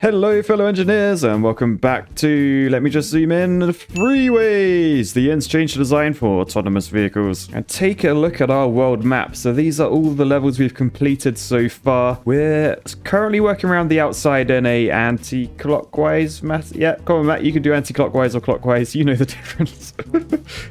Hello fellow engineers and welcome back to, let me just zoom in, Freeways, the interchange design for autonomous vehicles. And take a look at our world map. So these are all the levels we've completed so far. We're currently working around the outside in a anti-clockwise method. Yeah, come on Matt, you can do anti-clockwise or clockwise, you know the difference.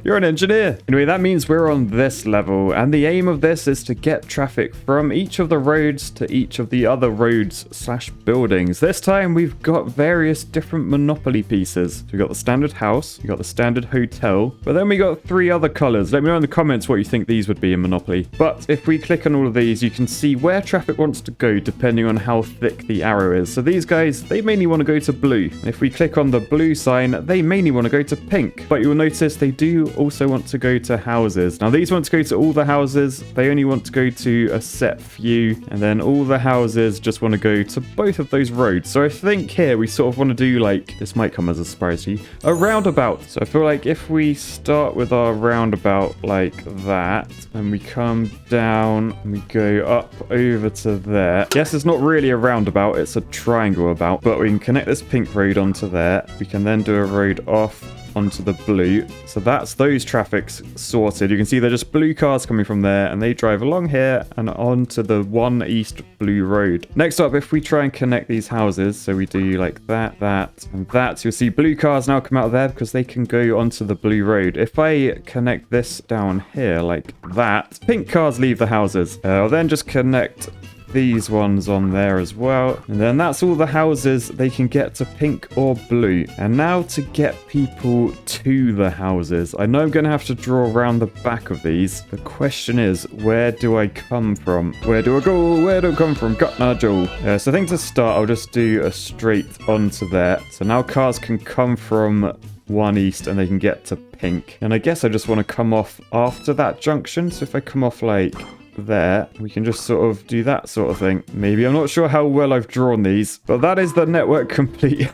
You're an engineer. Anyway, that means we're on this level and the aim of this is to get traffic from each of the roads to each of the other roads slash buildings. This time we've got various different monopoly pieces. So we've got the standard house, we've got the standard hotel, but then we got three other colors. Let me know in the comments what you think these would be in Monopoly. But if we click on all of these, you can see where traffic wants to go depending on how thick the arrow is. So these guys, they mainly want to go to blue. And if we click on the blue sign, they mainly want to go to pink. But you'll notice they do also want to go to houses. Now these want to go to all the houses. They only want to go to a set few. And then all the houses just want to go to both of those roads. So I think here we sort of want to do, like, this might come as a surprise to you, a roundabout. So I feel like if we start with our roundabout like that and we come down and we go up over to there. Yes, it's not really a roundabout, it's a triangle about, but we can connect this pink road onto there. We can then do a road off onto the blue. So that's those traffics sorted. You can see they're just blue cars coming from there and they drive along here and onto the 1 East Blue Road. Next up, if we try and connect these houses, so we do like that, that, and that, you'll see blue cars now come out of there because they can go onto the Blue Road. If I connect this down here like that, pink cars leave the houses. I'll then just connect these ones on there as well, and then that's all the houses they can get to pink or blue. And now to get people to the houses, I know I'm gonna have to draw around the back of these. The question is, where do I come from? Where do I go? Where do I come from? Got no Joe. So I think to start I'll just do a straight onto there. So now cars can come from 1 East and they can get to pink, and I guess I just want to come off after that junction. So if I come off like there, we can just sort of do that sort of thing. Maybe, I'm not sure how well I've drawn these, but that is the network complete.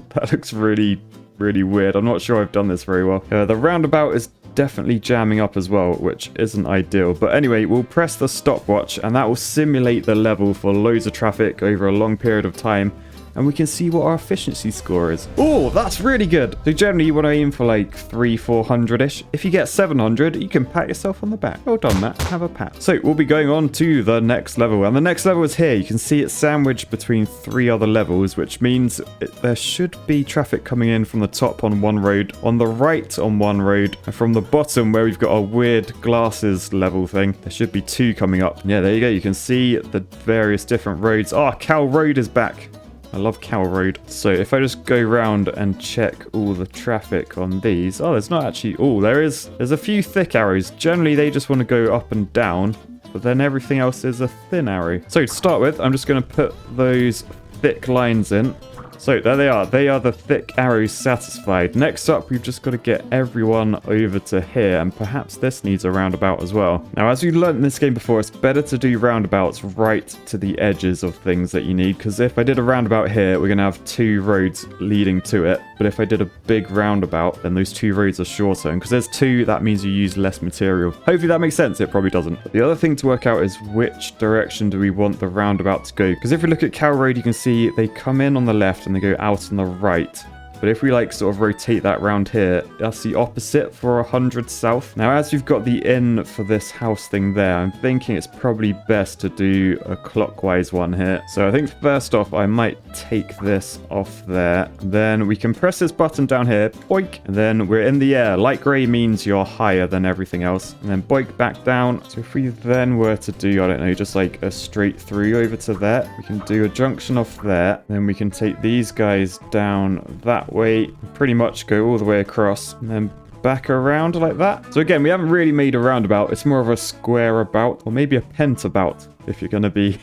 That looks really weird. I'm not sure I've done this very well. The roundabout is definitely jamming up as well, which isn't ideal. But anyway, we'll press the stopwatch and that will simulate the level for loads of traffic over a long period of time. And we can see what our efficiency score is. Oh, that's really good. So generally you want to aim for like 300-400-ish. If you get 700, you can pat yourself on the back. Well done, Matt. Have a pat. So we'll be going on to the next level. And the next level is here. You can see it's sandwiched between 3 other levels, which means there should be traffic coming in from the top on one road, on the right on one road, and from the bottom where we've got a weird glasses level thing, there should be 2 coming up. Yeah, there you go. You can see the various different roads. Oh, Cal Road is back. I love Cal Road. So if I just go round and check all the traffic on these. Oh, there's not actually... Oh, there's a few thick arrows. Generally, they just want to go up and down, but then everything else is a thin arrow. So to start with, I'm just going to put those thick lines in. So there they are. They are the thick arrows satisfied. Next up, we've just got to get everyone over to here, and perhaps this needs a roundabout as well. Now, as we learned in this game before, it's better to do roundabouts right to the edges of things that you need, because if I did a roundabout here, we're going to have 2 roads leading to it. But if I did a big roundabout, then those 2 roads are shorter. And because there's 2, that means you use less material. Hopefully that makes sense. It probably doesn't. But the other thing to work out is which direction do we want the roundabout to go? Because if we look at Cal Road, you can see they come in on the left and they go out on the right. But if we like sort of rotate that round here, that's the opposite for 100 south. Now, as we've got the in for this house thing there, I'm thinking it's probably best to do a clockwise one here. So I think first off, I might take this off there. Then we can press this button down here, boink, and then we're in the air. Light gray means you're higher than everything else. And then boink back down. So if we then were to do, I don't know, just like a straight through over to there, we can do a junction off there. Then we can take these guys down that way, pretty much go all the way across and then back around like that. So again, we haven't really made a roundabout. It's more of a square about, or maybe a pentabout if you're going to be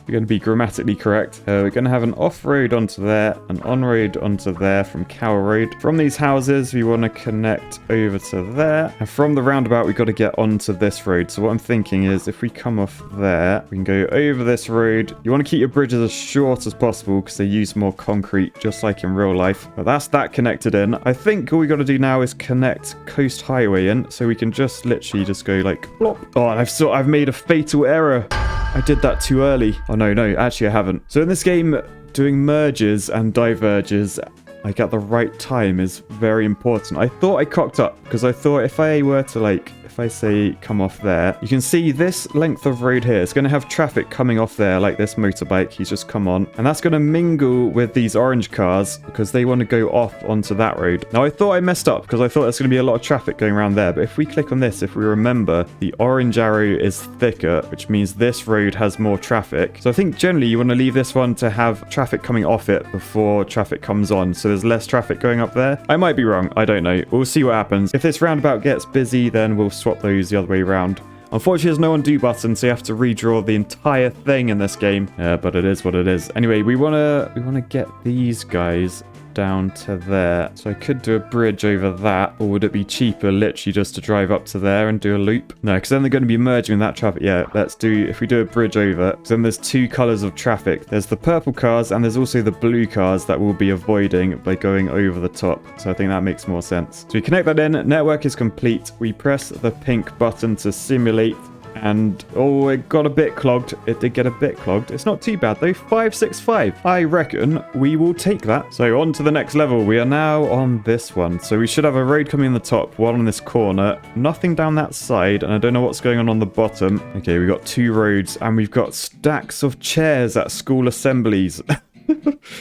We're going to be grammatically correct. We're going to have an off-road onto there, an on-road onto there from Cal Road. From these houses, we want to connect over to there. And from the roundabout, we've got to get onto this road. So what I'm thinking is if we come off there, we can go over this road. You want to keep your bridges as short as possible because they use more concrete, just like in real life. But that's that connected in. I think all we got to do now is connect Coast Highway in. So we can just literally just go like, plop. Oh, and I've made a fatal error. I did that too early. Oh, no, actually I haven't. So in this game, doing merges and diverges like at the right time is very important. I thought I cocked up because I thought if I were to like, if I say come off there, you can see this length of road here is going to have traffic coming off there, like this motorbike. He's just come on, and that's going to mingle with these orange cars because they want to go off onto that road. Now I thought I messed up because I thought there's going to be a lot of traffic going around there, but if we click on this, if we remember, the orange arrow is thicker, which means this road has more traffic. So I think generally you want to leave this one to have traffic coming off it before traffic comes on, so there's less traffic going up there. I might be wrong, I don't know. We'll see what happens. If this roundabout gets busy, then we'll swap those the other way around. Unfortunately, there's no undo button, so you have to redraw the entire thing in this game. But it is what it is. Anyway, we wanna get these guys down to there. So I could do a bridge over that, or would it be cheaper literally just to drive up to there and do a loop? No, because then they're going to be merging in that traffic. Yeah, let's do, if we do a bridge over, then there's two colors of traffic. There's the purple cars and there's also the blue cars that we'll be avoiding by going over the top. So I think that makes more sense. So we connect that in, network is complete. We press the pink button to simulate. And, oh, it got a bit clogged. It did get a bit clogged. It's not too bad, though. 565. I reckon we will take that. So, on to the next level. We are now on this one. So, we should have a road coming in the top, one on this corner. Nothing down that side, and I don't know what's going on the bottom. Okay, we've got two roads, and we've got stacks of chairs at school assemblies.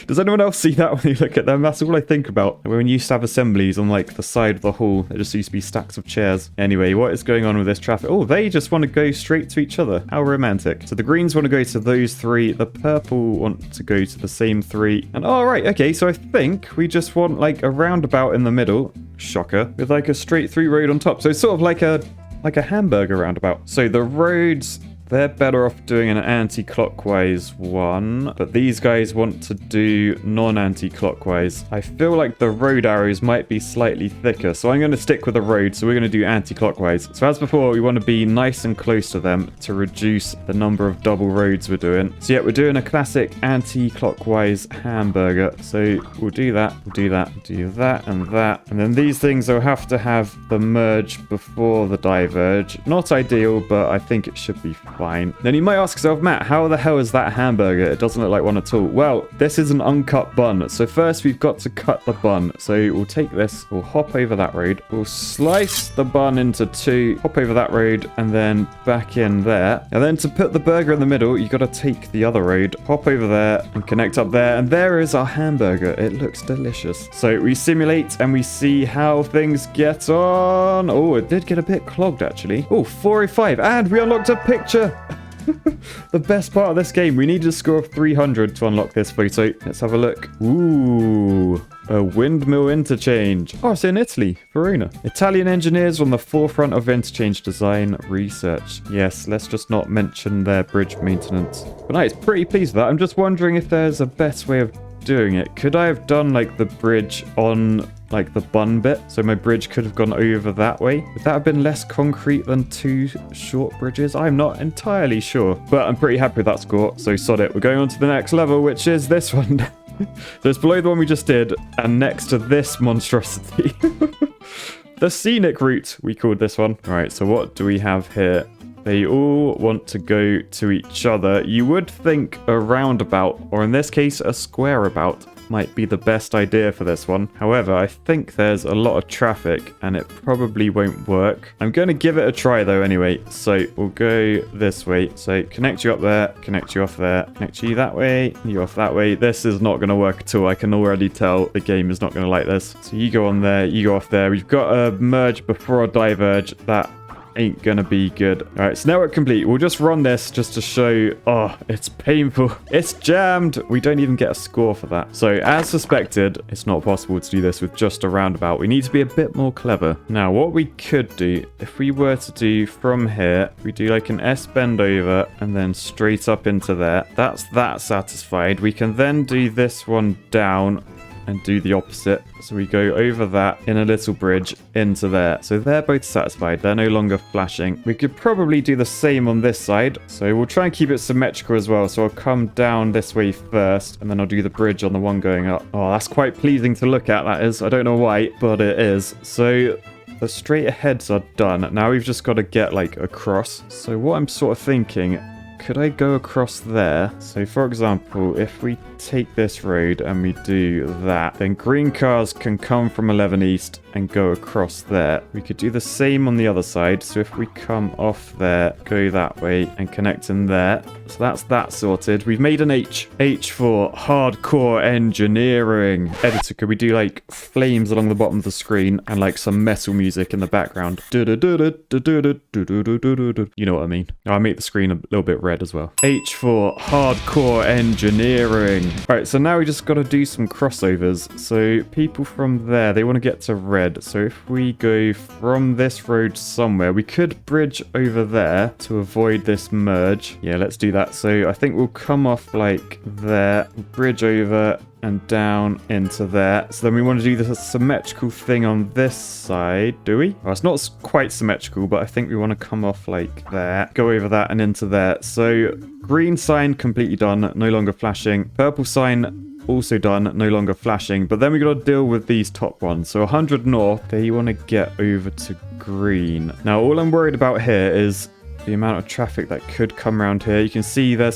Does anyone else see that when you look at them? That's all I think about. When we used to have assemblies on like the side of the hall, there just used to be stacks of chairs. Anyway, what is going on with this traffic? Oh, they just want to go straight to each other. How romantic. So the greens want to go to those three. The purple want to go to the same three. And oh, right. Okay, so I think we just want like a roundabout in the middle. Shocker. With like a straight through road on top. So it's sort of like a hamburger roundabout. So the roads, they're better off doing an anti-clockwise one, but these guys want to do non-anti-clockwise. I feel like the road arrows might be slightly thicker, so I'm going to stick with the road, so we're going to do anti-clockwise. So as before, we want to be nice and close to them to reduce the number of double roads we're doing. So yeah, we're doing a classic anti-clockwise hamburger, so we'll do that, do that, and then these things will have to have the merge before the diverge. Not ideal, but I think it should be fine. Then you might ask yourself, Matt, how the hell is that hamburger? It doesn't look like one at all. Well, this is an uncut bun. So first we've got to cut the bun. So we'll take this, we'll hop over that road, we'll slice the bun into two, hop over that road, and then back in there. And then to put the burger in the middle, you got to take the other road, hop over there, and connect up there. And there is our hamburger. It looks delicious. So we simulate and we see how things get on. Oh, it did get a bit clogged actually. Oh, 405, and we unlocked a picture. The best part of this game, we needed a score of 300 to unlock this photo. Let's have a look. Ooh, a windmill interchange. Oh, it's in Italy, Verona. Italian engineers on the forefront of interchange design research. Yes, let's just not mention their bridge maintenance. But no, it's pretty pleased with that. I'm just wondering if there's a best way of doing it. Could I have done like the bridge on like the bun bit, so my bridge could have gone over that way? Would that have been less concrete than two short bridges? I'm not entirely sure, but I'm pretty happy with that score, so sod it. We're going on to the next level, which is this one. So it's below the one we just did, and next to this monstrosity. The scenic route, we called this one. All right, so what do we have here? They all want to go to each other. You would think a roundabout, or in this case, a squareabout, might be the best idea for this one. However, I think there's a lot of traffic and it probably won't work. I'm going to give it a try though anyway. So we'll go this way. So connect you up there, connect you off there, connect you that way, you off that way. This is not going to work at all. I can already tell the game is not going to like this. So you go on there, you go off there. We've got a merge before a diverge. That ain't gonna be good. All right, so network complete. We'll just run this just to show. Oh, it's painful. It's jammed. We don't even get a score for that. So as suspected, it's not possible to do this with just a roundabout. We need to be a bit more clever. Now, what we could do, if we were to do from here, we do like an S bend over and then straight up into there. That's that satisfied. We can then do this one down and do the opposite. So we go over that in a little bridge into there. So they're both satisfied. They're no longer flashing. We could probably do the same on this side. So we'll try and keep it symmetrical as well. So I'll come down this way first, and then I'll do the bridge on the one going up. Oh, that's quite pleasing to look at, that is. I don't know why, but it is. So the straight aheads are done. Now we've just got to get like across. So what I'm sort of thinking could I go across there? So for example, if we take this road and we do that, then green cars can come from 11 East and go across there. We could do the same on the other side. So if we come off there, go that way and connect in there. So that's that sorted. We've made an H. H for hardcore engineering. Editor, could we do like flames along the bottom of the screen and like some metal music in the background? You know what I mean. I'll make the screen a little bit red as well. H for hardcore engineering. All right, so now we just got to do some crossovers. So people from there, they want to get to red. So if we go from this road somewhere, we could bridge over there to avoid this merge. Yeah, let's do that. So I think we'll come off like there, bridge over and down into there. So then we want to do this symmetrical thing on this side, do we? Well, it's not quite symmetrical, but I think we want to come off like there, go over that and into there. So green sign completely done, no longer flashing. Purple sign also done, no longer flashing. But then we got to deal with these top ones. So 100 north, they want to get over to green. Now all I'm worried about here is the amount of traffic that could come around here. You can see they're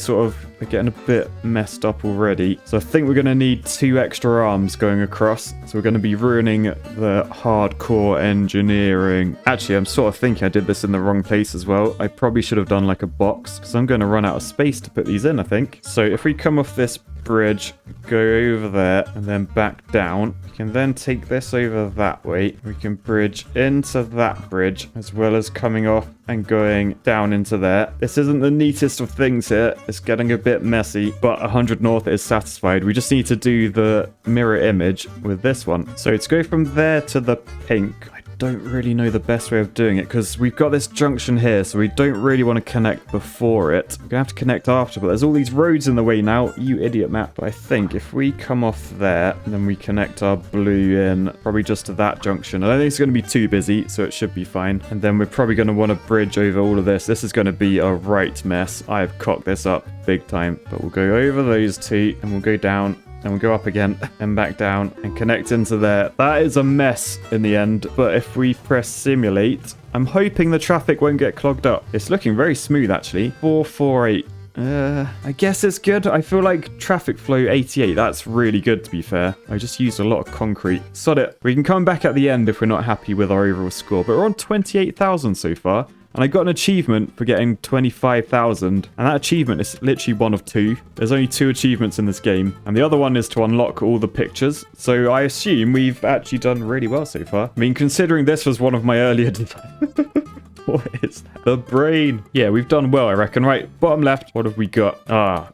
getting a bit messed up already. So I think we're going to need 2 extra arms going across. So we're going to be ruining the hardcore engineering. Actually, I'm sort of thinking I did this in the wrong place as well. I probably should have done like a box because I'm going to run out of space to put these in, I think. So if we come off this bridge, go over there and then back down, we can then take this over that way. We can bridge into that bridge as well as coming off and going down into there. This isn't the neatest of things here. It's getting a bit messy, but 100 north is satisfied. We just need to do the mirror image with this one. So to go from there to the pink, I don't really know the best way of doing it because we've got this junction here, so we don't really want to connect before it. We're gonna have to connect after, but there's all these roads in the way now, you idiot map. But I think if we come off there and then we connect our blue in probably just to that junction, I don't think it's going to be too busy, so it should be fine. And then we're probably going to want to bridge over all of this. This is going to be a right mess. I have cocked this up big time, but we'll go over those two and we'll go down and we'll go up again and back down and connect into there. That is a mess in the end, but if we press simulate, I'm hoping the traffic won't get clogged up. It's looking very smooth actually. 448. I guess it's good. I feel like traffic flow 88. That's really good to be fair. I just used a lot of concrete. Sod it. We can come back at the end if we're not happy with our overall score, but we're on 28,000 so far. And I got an achievement for getting 25,000. And that achievement is literally one of 2. There's only 2 achievements in this game. And the other one is to unlock all the pictures. So I assume we've actually done really well so far. I mean, considering this was one of my earlier designs. What is that? The brain. Yeah, we've done well, I reckon. Right, bottom left, what have we got?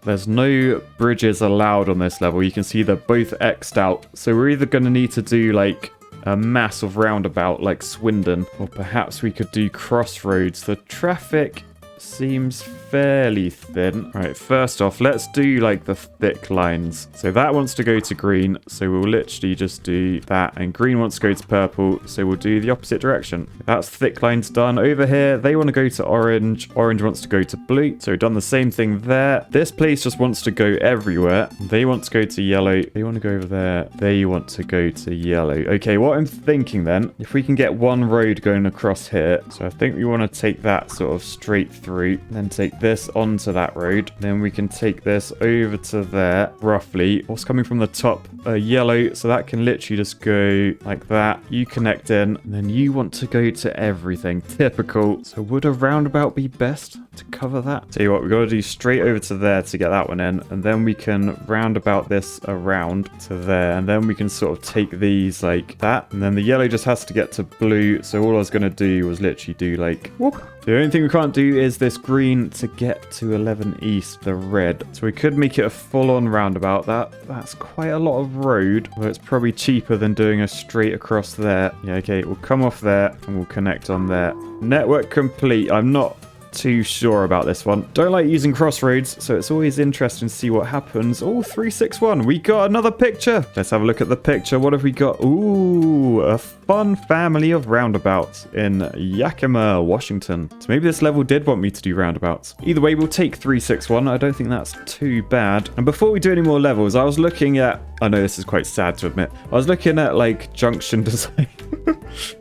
There's no bridges allowed on this level. You can see they're both X'd out. So we're either going to need to do like a massive roundabout like Swindon, or perhaps we could do crossroads. The traffic seems fairly thin. Right, first off, let's do like the thick lines. So that wants to go to green, so we'll literally just do that, and green wants to go to purple, so we'll do the opposite direction. That's thick lines done. Over here, they want to go to orange. Orange wants to go to blue, so we've done the same thing there. This place just wants to go everywhere. They want to go to yellow. They want to go over there. They want to go to yellow. Okay, what I'm thinking then, if we can get one road going across here, so I think we want to take that sort of straight through, then take this onto that road. Then we can take this over to there, roughly. What's coming from the top? Yellow, so that can literally just go like that. You connect in, and then you want to go to everything. Typical. So would a roundabout be best to cover that? Tell you what, we've got to do straight over to there to get that one in, and then we can roundabout this around to there, and then we can sort of take these like that, and then the yellow just has to get to blue. So all I was going to do was literally do like whoop. The only thing we can't do is this green to get to 11 East, the red. So we could make it a full-on roundabout. That's quite a lot of road, but it's probably cheaper than doing a straight across there. Yeah, okay, we'll come off there and we'll connect on there. Network complete. I'm not too sure about this one. Don't like using crossroads, so it's always interesting to see what happens. Oh, 361. We got another picture. Let's have a look at the picture. What have we got? Ooh, a fun family of roundabouts in Yakima, Washington. So maybe this level did want me to do roundabouts. Either way, we'll take 361. I don't think that's too bad. And before we do any more levels, I was looking at... I know this is quite sad to admit. I was looking at like junction design.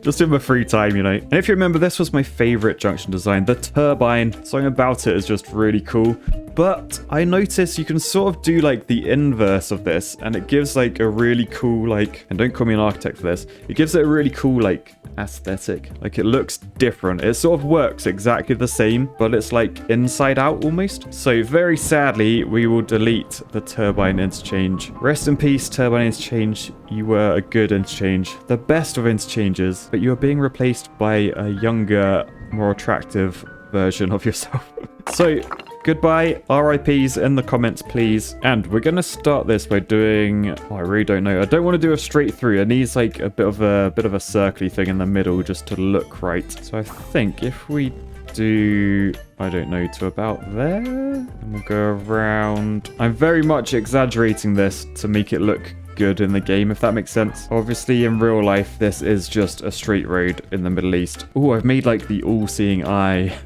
Just in my free time, you know. And if you remember, this was my favorite junction design, the turbine. Something about it is just really cool. But I noticed you can sort of do like the inverse of this, and it gives like a really cool, like, and don't call me an architect for this, it gives it a really cool like aesthetic. Like, it looks different. It sort of works exactly the same, but it's like inside out almost. So very sadly, we will delete the turbine interchange. Rest in peace, turbine interchange. You were a good interchange, the best of interchanges, but you are being replaced by a younger, more attractive version of yourself. So goodbye, RIPs in the comments, please. And we're going to start this by doing... Oh, I really don't know. I don't want to do a straight through. It needs like a bit of a circly thing in the middle just to look right. So I think if we do... I don't know, to about there. And we'll go around. I'm very much exaggerating this to make it look good in the game, if that makes sense. Obviously, in real life, this is just a straight road in the Middle East. Oh, I've made like the all-seeing eye.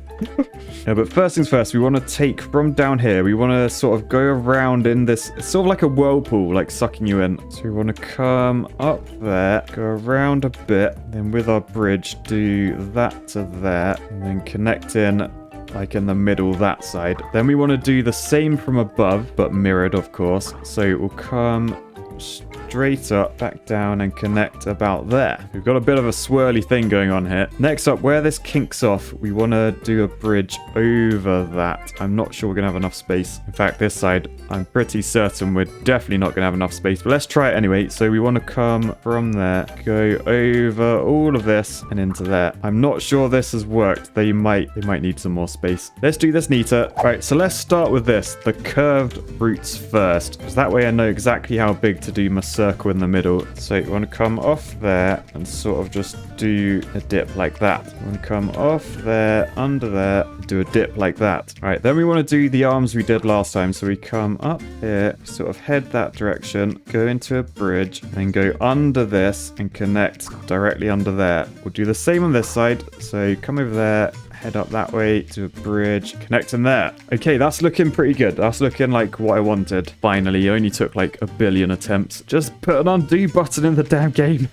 Yeah, but first things first, we want to take from down here, we want to sort of go around in this, it's sort of like a whirlpool, like sucking you in. So we want to come up there, go around a bit, then with our bridge, do that to there, and then connect in like in the middle that side. Then we want to do the same from above, but mirrored, of course. So it will come straight up, back down, and connect about there. We've got a bit of a swirly thing going on here. Next up, where this kinks off, we want to do a bridge over that. I'm not sure we're going to have enough space. In fact, this side, I'm pretty certain we're definitely not going to have enough space, but let's try it anyway. So we want to come from there, go over all of this and into there. I'm not sure this has worked. They might need some more space. Let's do this neater. All right, so let's start with this, the curved routes first, because that way I know exactly how big to do my circle in the middle. So you want to come off there and sort of just do a dip like that. You want to come off there, under there, do a dip like that. All right, then we want to do the arms we did last time. So we come up here, sort of head that direction, go into a bridge, and go under this and connect directly under there. We'll do the same on this side. So come over there, head up that way to a bridge, connect in there. Okay, that's looking pretty good. That's looking like what I wanted. Finally, it only took like a billion attempts. Just put an undo button in the damn game.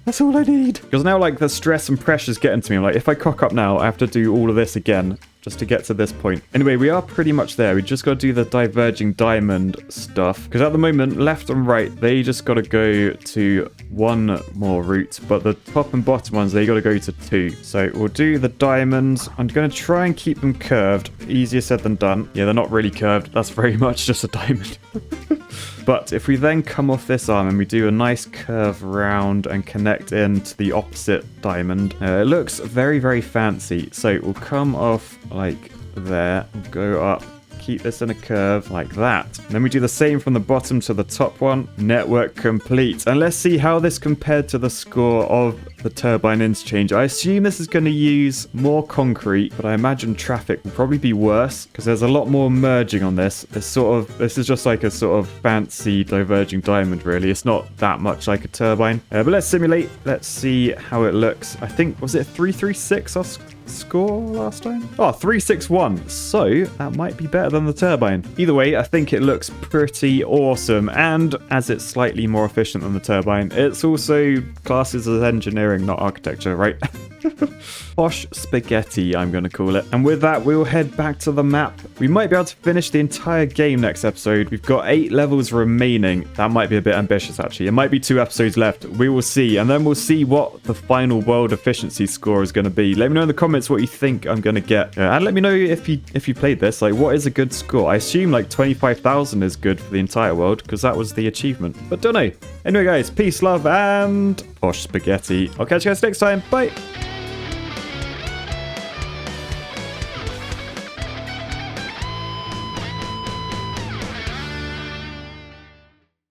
That's all I need. Because now, like, the stress and pressure's getting to me. I'm like, if I cock up now, I have to do all of this again just to get to this point. Anyway, we are pretty much there. We just got to do the diverging diamond stuff. Because at the moment, left and right, they just got to go to one more route. But the top and bottom ones, they got to go to two. So we'll do the diamonds. I'm going to try and keep them curved. Easier said than done. Yeah, they're not really curved. That's very much just a diamond. But if we then come off this arm and we do a nice curve round and connect into the opposite diamond, it looks very, very fancy. So we'll come off like there, go up, keep this in a curve like that. And then we do the same from the bottom to the top one. Network complete. And let's see how this compared to the score of the turbine interchange. I assume this is going to use more concrete, but I imagine traffic will probably be worse because there's a lot more merging on this. This is just like a sort of fancy diverging diamond, really. It's not that much like a turbine. But let's simulate. Let's see how it looks. I think, was it 336 our score last time? Oh, 361. So that might be better than the turbine. Either way, I think it looks pretty awesome. And as it's slightly more efficient than the turbine, it's also classes as engineering, not architecture, right? Posh spaghetti, I'm going to call it. And with that, we'll head back to the map. We might be able to finish the entire game next episode. We've got 8 levels remaining. That might be a bit ambitious, actually. It might be 2 episodes left. We will see. And then we'll see what the final world efficiency score is going to be. Let me know in the comments what you think I'm going to get. And let me know if you played this. Like, what is a good score? I assume like 25,000 is good for the entire world because that was the achievement. But don't know. Anyway, guys, peace, love, and posh spaghetti. I'll catch you guys next time. Bye.